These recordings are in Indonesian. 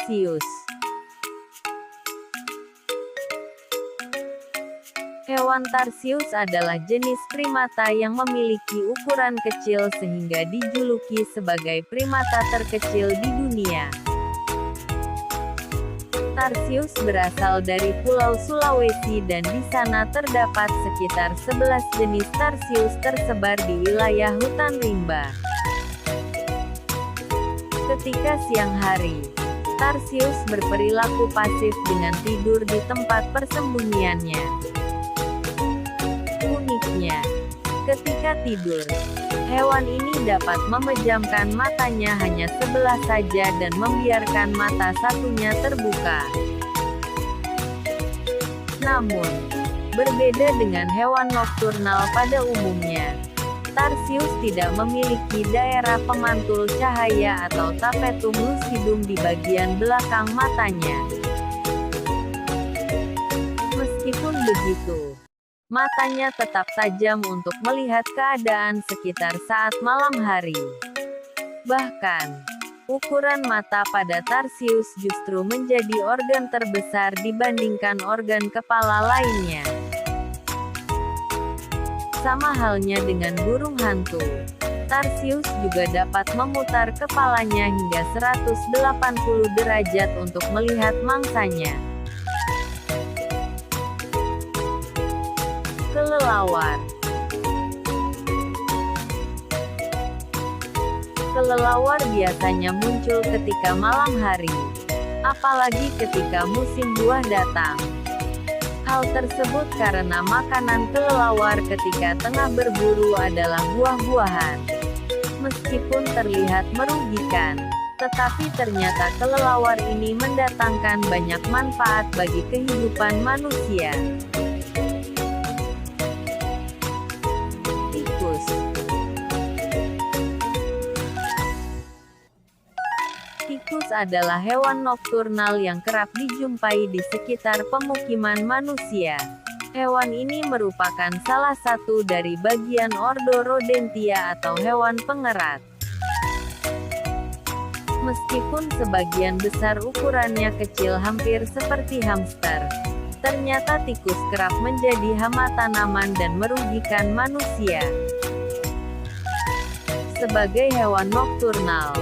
tarsius. Hewan tarsius adalah jenis primata yang memiliki ukuran kecil sehingga dijuluki sebagai primata terkecil di dunia. Tarsius berasal dari Pulau Sulawesi dan di sana terdapat sekitar 11 jenis tarsius tersebar di wilayah hutan rimba. Ketika siang hari, tarsius berperilaku pasif dengan tidur di tempat persembunyiannya. Uniknya, ketika tidur, hewan ini dapat memejamkan matanya hanya sebelah saja dan membiarkan mata satunya terbuka. Namun, berbeda dengan hewan nokturnal pada umumnya, tarsius tidak memiliki daerah pemantul cahaya atau tapetum lucidum di bagian belakang matanya. Meskipun begitu, matanya tetap tajam untuk melihat keadaan sekitar saat malam hari. Bahkan, ukuran mata pada tarsius justru menjadi organ terbesar dibandingkan organ kepala lainnya. Sama halnya dengan burung hantu, tarsius juga dapat memutar kepalanya hingga 180 derajat untuk melihat mangsanya. Kelelawar. Kelelawar biasanya muncul ketika malam hari, apalagi ketika musim buah datang. Hal tersebut karena makanan kelelawar ketika tengah berburu adalah buah-buahan. Meskipun terlihat merugikan, tetapi ternyata kelelawar ini mendatangkan banyak manfaat bagi kehidupan manusia. Tikus adalah hewan nokturnal yang kerap dijumpai di sekitar pemukiman manusia. Hewan ini merupakan salah satu dari bagian ordo Rodentia atau hewan pengerat. Meskipun sebagian besar ukurannya kecil hampir seperti hamster, ternyata tikus kerap menjadi hama tanaman dan merugikan manusia. Sebagai hewan nokturnal,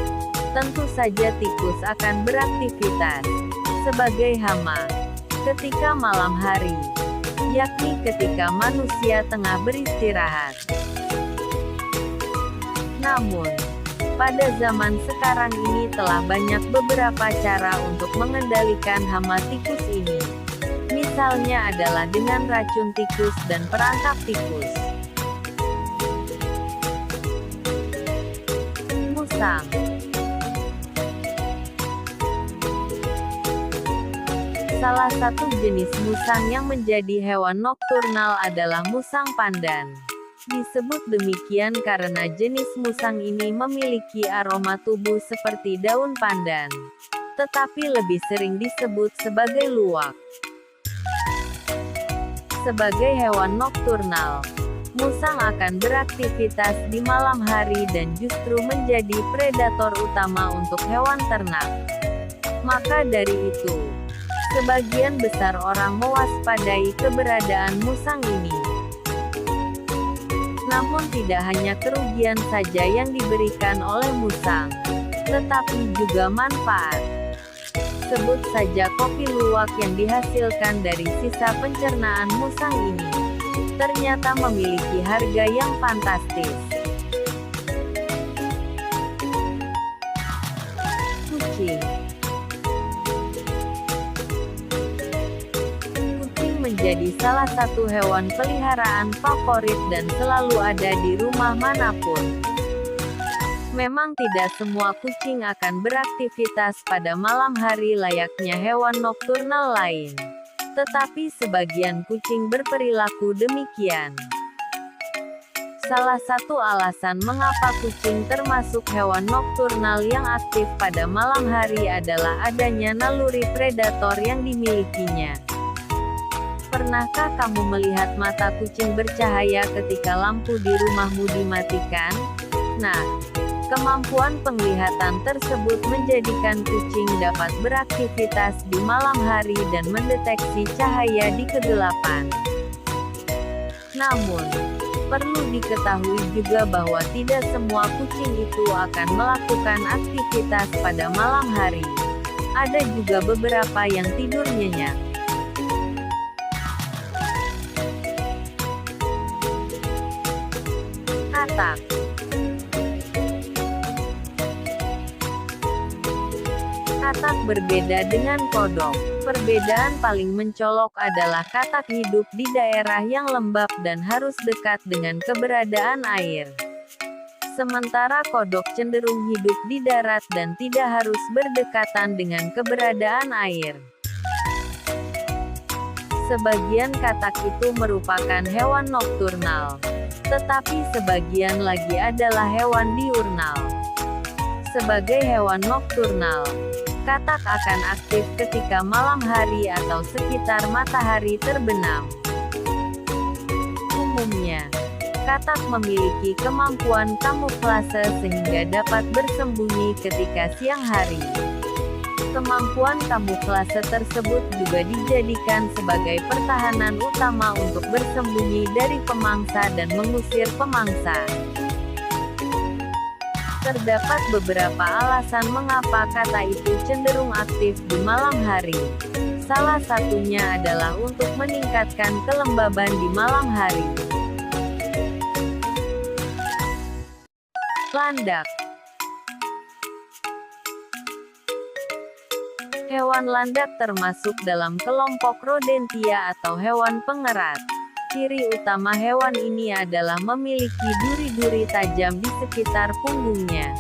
tentu saja tikus akan beraktivitas sebagai hama ketika malam hari, yakni ketika manusia tengah beristirahat. Namun, pada zaman sekarang ini telah banyak beberapa cara untuk mengendalikan hama tikus ini. Misalnya adalah dengan racun tikus dan perangkap tikus. Musang. Salah satu jenis musang yang menjadi hewan nokturnal adalah musang pandan. Disebut demikian karena jenis musang ini memiliki aroma tubuh seperti daun pandan, tetapi lebih sering disebut sebagai luwak. Sebagai hewan nokturnal, musang akan beraktivitas di malam hari dan justru menjadi predator utama untuk hewan ternak. Maka dari itu, sebagian besar orang mewaspadai keberadaan musang ini. Namun tidak hanya kerugian saja yang diberikan oleh musang, tetapi juga manfaat. Sebut saja kopi luwak yang dihasilkan dari sisa pencernaan musang ini, ternyata memiliki harga yang fantastis. Kucing. Menjadi salah satu hewan peliharaan favorit dan selalu ada di rumah manapun. Memang tidak semua kucing akan beraktivitas pada malam hari layaknya hewan nokturnal lain. Tetapi sebagian kucing berperilaku demikian. Salah satu alasan mengapa kucing termasuk hewan nokturnal yang aktif pada malam hari adalah adanya naluri predator yang dimilikinya. Pernahkah kamu melihat mata kucing bercahaya ketika lampu di rumahmu dimatikan? Nah, Kemampuan penglihatan tersebut menjadikan kucing dapat beraktivitas di malam hari dan mendeteksi cahaya di kegelapan. Namun, perlu diketahui juga bahwa tidak semua kucing itu akan melakukan aktivitas pada malam hari. Ada juga beberapa yang tidur nyenyak. Katak. Katak berbeda dengan kodok. Perbedaan paling mencolok adalah katak hidup di daerah yang lembab dan harus dekat dengan keberadaan air. Sementara kodok cenderung hidup di darat dan tidak harus berdekatan dengan keberadaan air. Sebagian katak itu merupakan hewan nokturnal, tetapi sebagian lagi adalah hewan diurnal. Sebagai hewan nokturnal, katak akan aktif ketika malam hari atau sekitar matahari terbenam. Umumnya, katak memiliki kemampuan kamuflase sehingga dapat bersembunyi ketika siang hari. Kemampuan kamuflase tersebut juga dijadikan sebagai pertahanan utama untuk bersembunyi dari pemangsa dan mengusir pemangsa. Terdapat beberapa alasan mengapa kata itu cenderung aktif di malam hari. Salah satunya adalah untuk meningkatkan kelembaban di malam hari. Landak. Hewan landak termasuk dalam kelompok rodentia atau hewan pengerat. Ciri utama hewan ini adalah memiliki duri-duri tajam di sekitar punggungnya.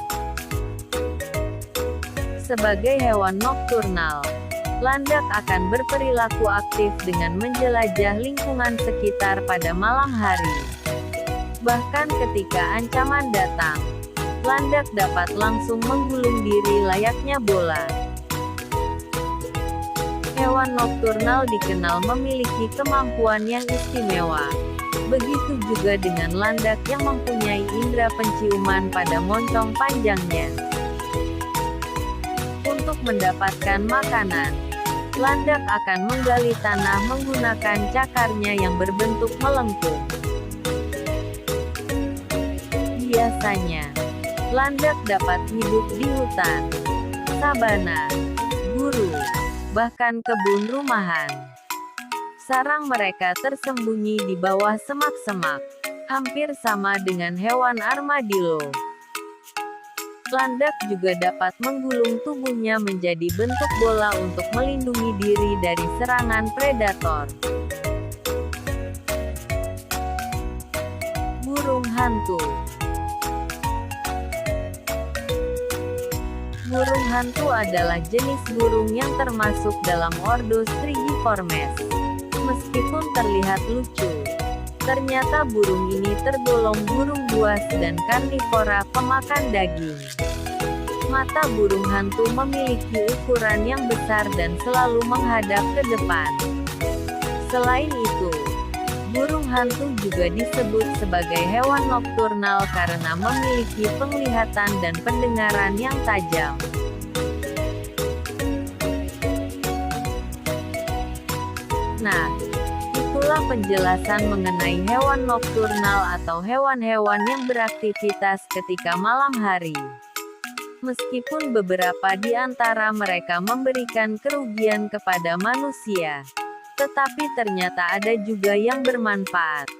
Sebagai hewan nokturnal, landak akan berperilaku aktif dengan menjelajah lingkungan sekitar pada malam hari. Bahkan ketika ancaman datang, landak dapat langsung menggulung diri layaknya bola. Hewan nokturnal dikenal memiliki kemampuan yang istimewa. Begitu juga dengan landak yang mempunyai indera penciuman pada moncong panjangnya. Untuk mendapatkan makanan, landak akan menggali tanah menggunakan cakarnya yang berbentuk melengkung. Biasanya, landak dapat hidup di hutan, sabana, gurun, bahkan kebun rumahan. Sarang mereka tersembunyi di bawah semak-semak, hampir sama dengan hewan armadillo. Landak juga dapat menggulung tubuhnya menjadi bentuk bola untuk melindungi diri dari serangan predator. Burung hantu. Burung hantu adalah jenis burung yang termasuk dalam ordo Strigiformes. Meskipun terlihat lucu, ternyata burung ini tergolong burung buas dan karnivora pemakan daging. Mata burung hantu memiliki ukuran yang besar dan selalu menghadap ke depan. Selain itu, burung hantu juga disebut sebagai hewan nokturnal karena memiliki penglihatan dan pendengaran yang tajam. Nah, itulah penjelasan mengenai hewan nokturnal atau hewan-hewan yang beraktivitas ketika malam hari. Meskipun beberapa di antara mereka memberikan kerugian kepada manusia, tetapi ternyata ada juga yang bermanfaat.